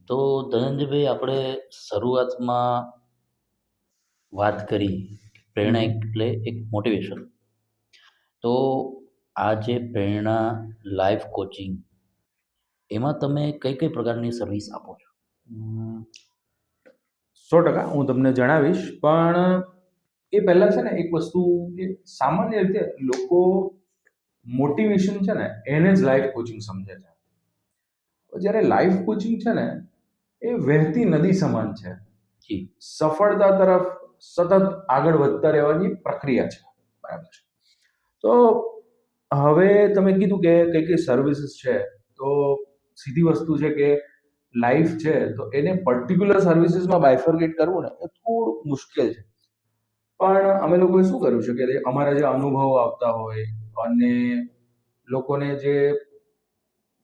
તો ધનંજયભાઈ, આપણે શરૂઆતમાં વાત કરી પ્રેરણા એટલે એક મોટિવેશન. તો આ જે પ્રેરણા લાઈફ કોચિંગ, એમાં તમે કઈ કઈ પ્રકારની સર્વિસ આપો છો? 100% હું તમને જણાવીશ, પણ એ પહેલા છે ને એક વસ્તુ કે સામાન્ય રીતે લોકો મોટિવેશન છે ને એને જ લાઈફ કોચિંગ સમજે છે. જ્યારે લાઈફ કોચિંગ છે ને એ વહેતી નદી સમાન છે. જી. સફળતા તરફ સતત આગળ વધતા રહેવાની પ્રક્રિયા છે. બરાબર છે. તો હવે તમે કીધું કે કઈ કઈ સર્વિસીસ છે, તો સીધી વસ્તુ છે કે લાઈફ છે તો એને પર્ટિક્યુલર સર્વિસીસમાં બાયફર્કેટ કરવું ને એ થોડુંક મુશ્કેલ છે. પણ અમે લોકોએ શું કર્યું છે કે અમારા જે અનુભવો આવતા હોય અને લોકોને જે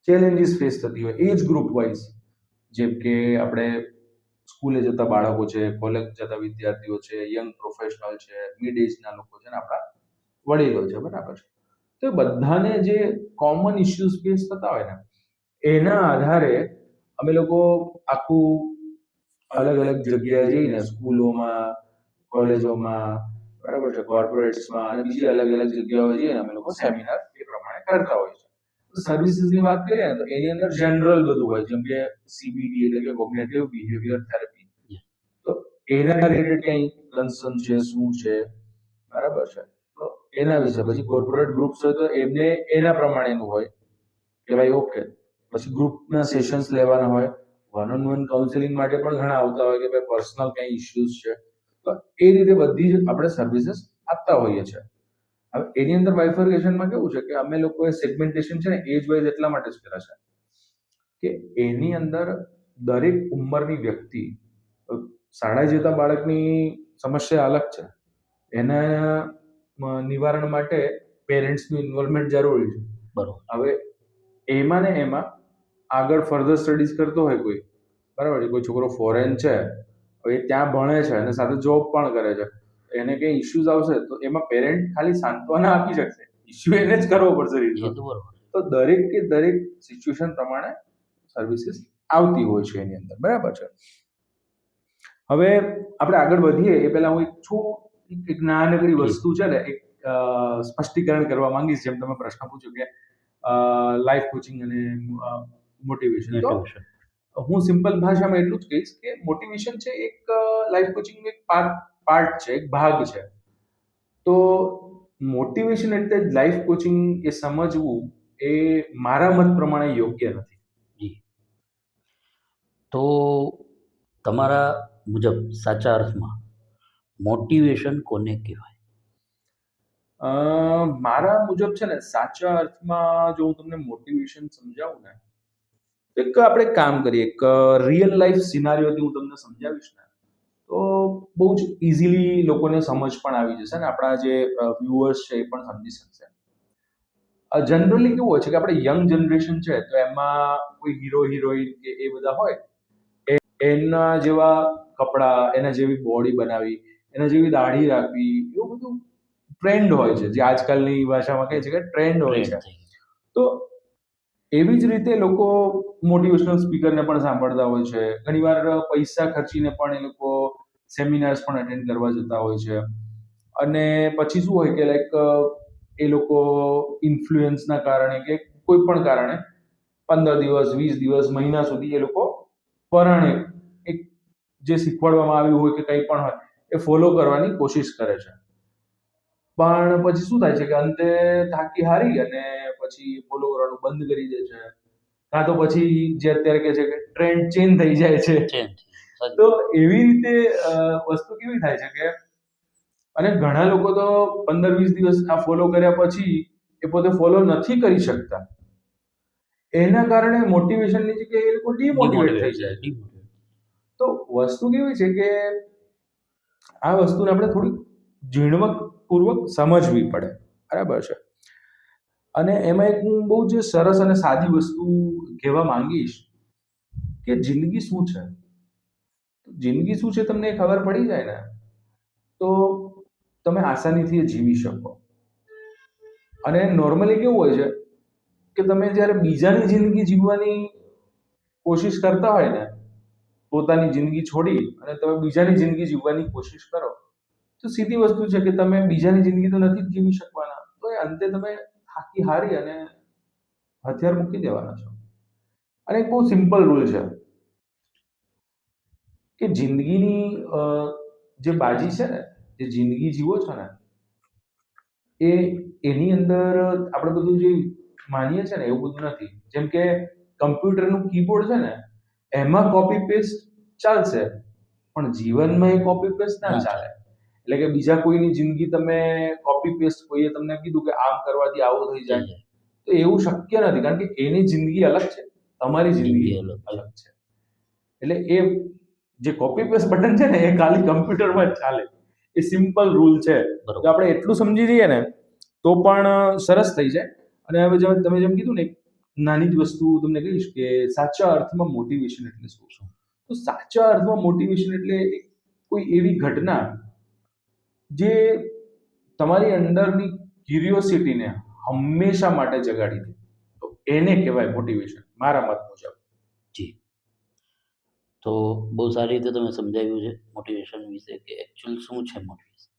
ચેલેન્જીસ ફેસ થતી હોય એજ ગ્રુપ વાઇઝ, જેમ કે આપણે સ્કૂલે જતા બાળકો છે, કોલેજ જતા વિદ્યાર્થીઓ છે, યંગ પ્રોફેશનલ છે, મિડ એજના લોકો છે ને આપણા વડીલો છે, બરાબર છે. તો બધાને જે કોમન ઇશ્યુઝ ફેસ થતા હોય ને એના આધારે અમે લોકો આખું અલગ અલગ જગ્યાએ જઈને સ્કૂલોમાં, કોલેજોમાં, બરાબર છે, કોર્પોરેટ્સમાં અને બીજી અલગ અલગ જગ્યાએ જઈને અમે લોકો સેમિનાર એ પ્રમાણે કરતા હોઈએ છીએ. સર્વિસીસની વાત કરીએ ને તો એની અંદર જનરલ બધું હોય, જેમ કે CBT એટલે કે કોગ્નિટિવ બિહેવિયર થેરપી. તો એના રિલેટેડ કંઈ કન્સર્ન છે, શું છે, બરાબર છે, તો એના વિશે. પછી કોર્પોરેટ ગ્રુપ્સ હોય તો એમને એના પ્રમાણેનું હોય કે ભાઈ ઓકે, પછી ગ્રુપના સેશન્સ લેવાના હોય, વન ઓન વન કાઉન્સેલિંગ માટે પણ ઘણા આવતા હોય કે ભાઈ પર્સનલ કંઈ ઇશ્યુઝ છે, તો એ રીતે બધી જ આપણે સર્વિસીસ આપતા હોઈએ છીએ. હવે એની અંદર બાયફર્કેશનમાં કેવું છે કે અમે લોકોએ સેગમેન્ટેશન છે ને એજ વાઇઝ એટલા માટે જ કર્યા છે કે એની અંદર દરેક ઉંમરની વ્યક્તિ, શાળાએ જતા બાળકની સમસ્યા અલગ છે, એના નિવારણ માટે પેરેન્ટ્સનું ઇન્વોલ્વમેન્ટ જરૂરી છે. બરોબર. હવે એમાં ને એમાં આગળ ફર્ધર સ્ટડીઝ કરતો હોય કોઈ, બરાબર છે, કોઈ છોકરો ફોરેન છે, હવે ત્યાં ભણે છે અને સાથે જોબ પણ કરે છે, એને કંઈ ઇશ્યુઝ આવશે તો એમાં પેરેન્ટ ખાલી સાંત્વના આપી શકશે, ઇશ્યુ એને જ કરવો પડશે એ resolve. તો બરોબર. તો દરેક કે દરેક સિચ્યુએશન પ્રમાણે સર્વિસીસ આવતી હોય છે એની અંદર, બરાબર છે. હવે આપણે આગળ વધીએ એ પહેલા હું એક નાનકડી વસ્તુ છે ને એક સ્પષ્ટીકરણ કરવા માંગીશ, જેમ તમે પ્રશ્ન પૂછ્યો કે લાઈફ કોચિંગ અને મોટિવેશન. તો હું સિમ્પલ ભાષામાં એટલું જ કહીશ કે મોટિવેશન છે એક લાઈફ કોચિંગનો એક પાર્ટ છે, એક ભાગ છે. તો મોટિવેશન એટલે લાઈફ કોચિંગ એ સમજવું એ મારા મત પ્રમાણે યોગ્ય નથી. જી. તો તમારા મુજબ સાચા અર્થમાં મોટિવેશન કોને કહેવાય? મારા મુજબ છે ને સાચા અર્થમાં જો હું તમને મોટિવેશન સમજાવું ને, એક આપણે કામ કરીએ, એક રિયલ લાઈફ સિનારીઓથી હું તમને સમજાવીશ ને તો બહુ જ ઇઝીલી લોકોને સમજ પણ આવી જશે ને આપણા જે વ્યુઅર્સ છે એ પણ સમજી શકશે. જનરલી કેવું હોય છે કે આપણે યંગ જનરેશન છે તો એમાં કોઈ હીરો હિરોઈન કે એ બધા હોય, એના જેવા કપડાં, એના જેવી બોડી બનાવી, એના જેવી દાઢી રાખવી, એવું બધું ટ્રેન્ડ હોય છે, જે આજકાલની ભાષામાં કહે છે કે ટ્રેન્ડ હોય છે. તો એવી જ રીતે લોકો મોટિવેશનલ સ્પીકરને પણ સાંભળતા હોય છે. ઘણીવાર પૈસા ખર્ચીને પણ એ લોકો સેમિનાર્સ પણ અટેન્ડ કરવા જતા હોય છે. અને પછી શું હોય કે લાઈક એ લોકો ઇન્ફ્લુઅન્સના કારણે કે કોઈ પણ કારણે 15 દિવસ, 20 દિવસ, મહિના સુધી એ લોકો પરાણે એક જે શીખવાડવામાં આવ્યું હોય કે કંઈ પણ હોય એ ફોલો કરવાની કોશિશ કરે છે. પણ પછી શું થાય છે કે અંતે થાકી હારી અને પછી ફોલો કરવાનું બંધ કરી દે છે, કાં તો પછી જે અત્યારે કહે છે કે ટ્રેન્ડ ચેન્જ થઈ જાય છે. તો એવી રીતે વસ્તુ કેવી થાય છે કે અને ઘણા લોકો તો 15-20 દિવસ આ ફોલો કર્યા પછી એ પોતે ફોલો નથી કરી શકતા, એના કારણે મોટિવેશનની જગ્યાએ એ લોકો ડિમોટિવેટ થઈ જાય છે. તો વસ્તુ કેવી છે કે આ વસ્તુને આપણે થોડી ઝીણવટપૂર્વક સમજવી પડે, બરાબર છે. અને એમાં એક હું બહુ જ સરસ અને સાદી વસ્તુ કહેવા માંગીશ કે જિંદગી શું છે. જિંદગી શું છે તમને ખબર પડી જાય ને તો તમે આસાનીથી એ જીવી શકો. અને નોર્મલી કેવું હોય છે કે તમે જ્યારે બીજાની જિંદગી જીવવાની કોશિશ કરતા હોય ને પોતાની જિંદગી છોડી અને તમે બીજાની જિંદગી જીવવાની કોશિશ કરો, તો સીધી વસ્તુ છે કે તમે બીજાની જિંદગી તો નથી જ જીવી શકવાના. તો એ અંતે તમે થાકી હારી અને હથિયાર મૂકી દેવાના છો. અને એક બહુ સિમ્પલ રૂલ છે કે જિંદગીની જે બાજી છે ને, જે જિંદગી જીવો છો ને, એ એની અંદર આપણે બધું જે માનીએ છીએ ને એવું બધું નથી. જેમ કે કમ્પ્યુટરનું કીબોર્ડ છે ને, એમાં કોપી પેસ્ટ ચાલશે, પણ જીવનમાં એ કોપી પેસ્ટ ના ના ચાલે. ચાલે. એટલે કે બીજા કોઈની જિંદગી તમે કોપી પેસ્ટ, કોઈએ તમને કીધું કે આમ કરવાથી આવું થઈ થઈ જાય, જાય. તો એવું શક્ય નથી, કારણ કે એની જિંદગી અલગ છે, તમારી જિંદગી જિંદગી અલગ છે. અલગ છે. એટલે એ જે કોપી પેસ્ટ બટન છે ને, એ ખાલી કમ્પ્યુટરમાં જ ચાલે. એ સિમ્પલ રૂલ છે. જો બરોબર. આપણે એટલું સમજી જઈએ ને તો પણ સરસ થઈ જાય. અને હવે તમે જેમ કીધું ને, એક નાની જ વસ્તુ તમને કહીશ કે સાચા અર્થમાં મોટિવેશન એટલે શું? તો સાચા અર્થમાં મોટિવેશન એટલે કોઈ એવી ઘટના જે તમારી અંદરની ક્યુરિયોસિટીને હંમેશા માટે જગાડી દે, તો એને કહેવાય મોટિવેશન, મારા મત મુજબ. જી. તો બહુ સારી રીતે તમે સમજાવ્યું છે મોટિવેશન વિશે કે એકચ્યુઅલ શું છે મોટિવેશન.